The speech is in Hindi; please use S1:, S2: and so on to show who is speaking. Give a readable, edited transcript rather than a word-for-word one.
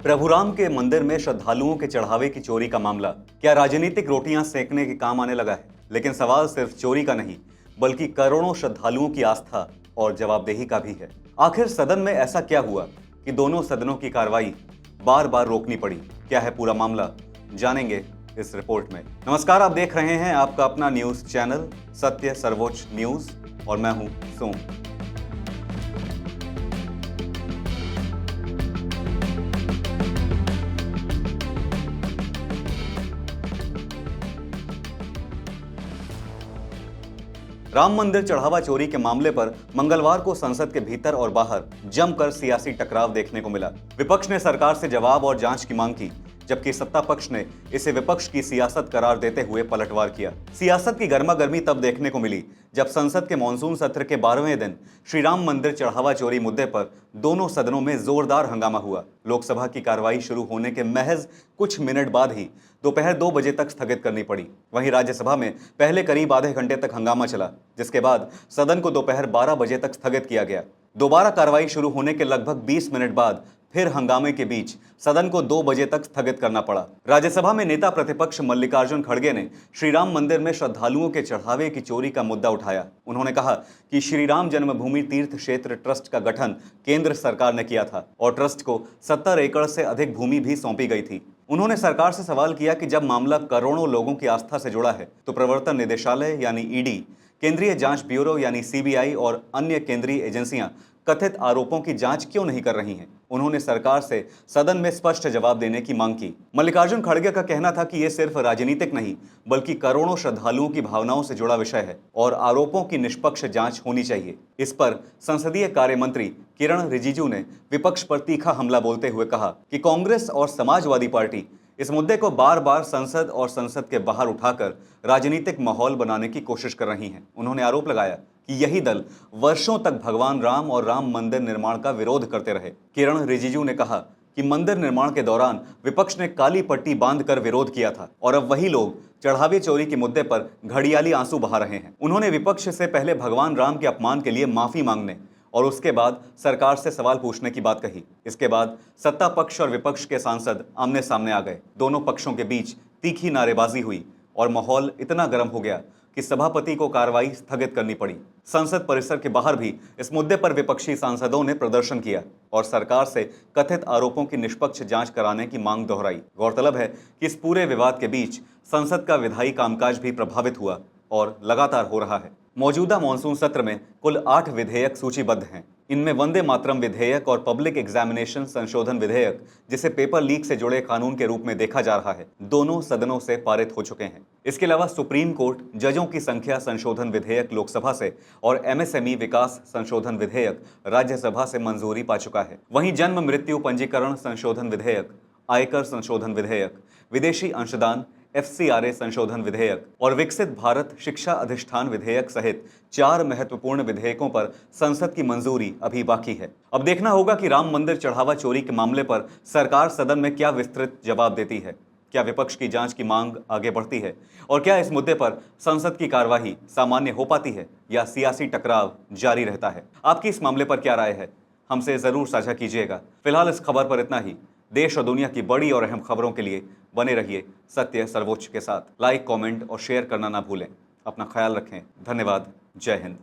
S1: प्रभुराम के मंदिर में श्रद्धालुओं के चढ़ावे की चोरी का मामला क्या राजनीतिक रोटियां सेकने के काम आने लगा है? लेकिन सवाल सिर्फ चोरी का नहीं, बल्कि करोड़ों श्रद्धालुओं की आस्था और जवाबदेही का भी है। आखिर सदन में ऐसा क्या हुआ कि दोनों सदनों की कार्रवाई बार बार रोकनी पड़ी? क्या है पूरा मामला, जानेंगे इस रिपोर्ट में। नमस्कार, आप देख रहे हैं आपका अपना न्यूज चैनल सत्य सर्वोच्च न्यूज और मैं हूं सोम। राम मंदिर चढ़ावा चोरी के मामले पर मंगलवार को संसद के भीतर और बाहर जमकर सियासी टकराव देखने को मिला। विपक्ष ने सरकार से जवाब और जांच की मांग की, जबकि सत्ता पक्ष ने इसे विपक्ष की सियासत करार देते हुए पलटवार किया। सियासत की गर्मागर्मी तब देखने को मिली जब संसद के मॉनसून सत्र के 12वें दिन श्री राम मंदिर चढ़ावा चोरी मुद्दे पर दोनों सदनों में जोरदार हंगामा हुआ। लोकसभा की कार्रवाई शुरू होने के महज कुछ मिनट बाद ही दोपहर 2 बजे तक स्थगित करनी पड़ी। वहीं राज्यसभा में पहले करीब आधे घंटे तक हंगामा चला, जिसके बाद सदन को दोपहर 12 बजे तक स्थगित किया गया। दोबारा कार्रवाई शुरू होने के लगभग 20 मिनट बाद फिर हंगामे के बीच सदन को 2 बजे तक स्थगित करना पड़ा। राज्यसभा में नेता प्रतिपक्ष मल्लिकार्जुन खड़गे ने श्री राम मंदिर में श्रद्धालुओं के चढ़ावे की चोरी का मुद्दा उठाया। उन्होंने कहा कि श्री राम जन्मभूमि तीर्थ क्षेत्र ट्रस्ट का गठन केंद्र सरकार ने किया था और ट्रस्ट को 70 एकड़ से अधिक भूमि भी सौंपी गई थी। उन्होंने सरकार से सवाल किया कि जब मामला करोड़ों लोगों की आस्था से जुड़ा है तो प्रवर्तन निदेशालय यानी ईडी, केंद्रीय जांच ब्यूरो यानी सीबीआई और अन्य केंद्रीय एजेंसियां कथित आरोपों की जांच क्यों नहीं कर रही हैं? उन्होंने सरकार से सदन में स्पष्ट जवाब देने की मांग की। मल्लिकार्जुन खड़गे का कहना था कि यह सिर्फ राजनीतिक नहीं, बल्कि करोड़ों श्रद्धालुओं की भावनाओं से जुड़ा विषय है और आरोपों की निष्पक्ष जांच होनी चाहिए। इस पर संसदीय कार्य मंत्री किरण रिजिजू ने विपक्ष पर तीखा हमला बोलते हुए कहा कि कांग्रेस और समाजवादी पार्टी इस मुद्दे को बार बार संसद और संसद के बाहर उठाकर राजनीतिक माहौल बनाने की कोशिश कर रही हैं। उन्होंने आरोप लगाया कि यही दल वर्षों तक भगवान राम और राम मंदिर निर्माण का विरोध करते रहे। किरण रिजिजू ने कहा कि मंदिर निर्माण के दौरान विपक्ष ने काली पट्टी बांधकर विरोध किया था और अब वही लोग चढ़ावे चोरी के मुद्दे पर घड़ियाली आंसू बहा रहे हैं। उन्होंने विपक्ष से पहले भगवान राम के अपमान के लिए माफी मांगने और उसके बाद सरकार से सवाल पूछने की बात कही। इसके बाद सत्ता पक्ष और विपक्ष के सांसद आमने सामने आ गए। दोनों पक्षों के बीच तीखी नारेबाजी हुई और माहौल इतना गर्म हो गया कि सभापति को कार्रवाई स्थगित करनी पड़ी। संसद परिसर के बाहर भी इस मुद्दे पर विपक्षी सांसदों ने प्रदर्शन किया और सरकार से कथित आरोपों की निष्पक्ष जांच कराने की मांग दोहराई। गौरतलब है कि इस पूरे विवाद के बीच संसद का विधायी कामकाज भी प्रभावित हुआ और लगातार हो रहा है। मौजूदा मॉनसून सत्र में कुल 8 विधेयक सूचीबद्ध हैं। इनमें वंदे मातरम विधेयक और पब्लिक एग्जामिनेशन संशोधन विधेयक, जिसे पेपर लीक से जुड़े कानून के रूप में देखा जा रहा है, दोनों सदनों से पारित हो चुके हैं। इसके अलावा सुप्रीम कोर्ट जजों की संख्या संशोधन विधेयक लोकसभा से और एमएसएमई विकास संशोधन विधेयक राज्यसभा से मंजूरी पा चुका है। वहीं जन्म मृत्यु पंजीकरण संशोधन विधेयक, आयकर संशोधन विधेयक, विदेशी अंशदान FCRA संशोधन विधेयक और विकसित भारत शिक्षा अधिष्ठान विधेयक सहित 4 महत्वपूर्ण विधेयकों पर संसद की मंजूरी अभी बाकी है। अब देखना होगा कि राम मंदिर चढ़ावा चोरी के मामले पर सरकार सदन में क्या विस्तृत जवाब देती है। क्या विपक्ष की जांच की मांग आगे बढ़ती है और क्या इस मुद्दे पर संसद की कार्यवाही सामान्य हो पाती है या सियासी टकराव जारी रहता है? आपकी इस मामले पर क्या राय है? हमसे जरूर साझा कीजिएगा। फिलहाल इस खबर पर इतना ही। देश और दुनिया की बड़ी और अहम खबरों के लिए बने रहिए सत्य सर्वोच्च के साथ। लाइक, कमेंट और शेयर करना ना भूलें। अपना ख्याल रखें। धन्यवाद। जय हिंद।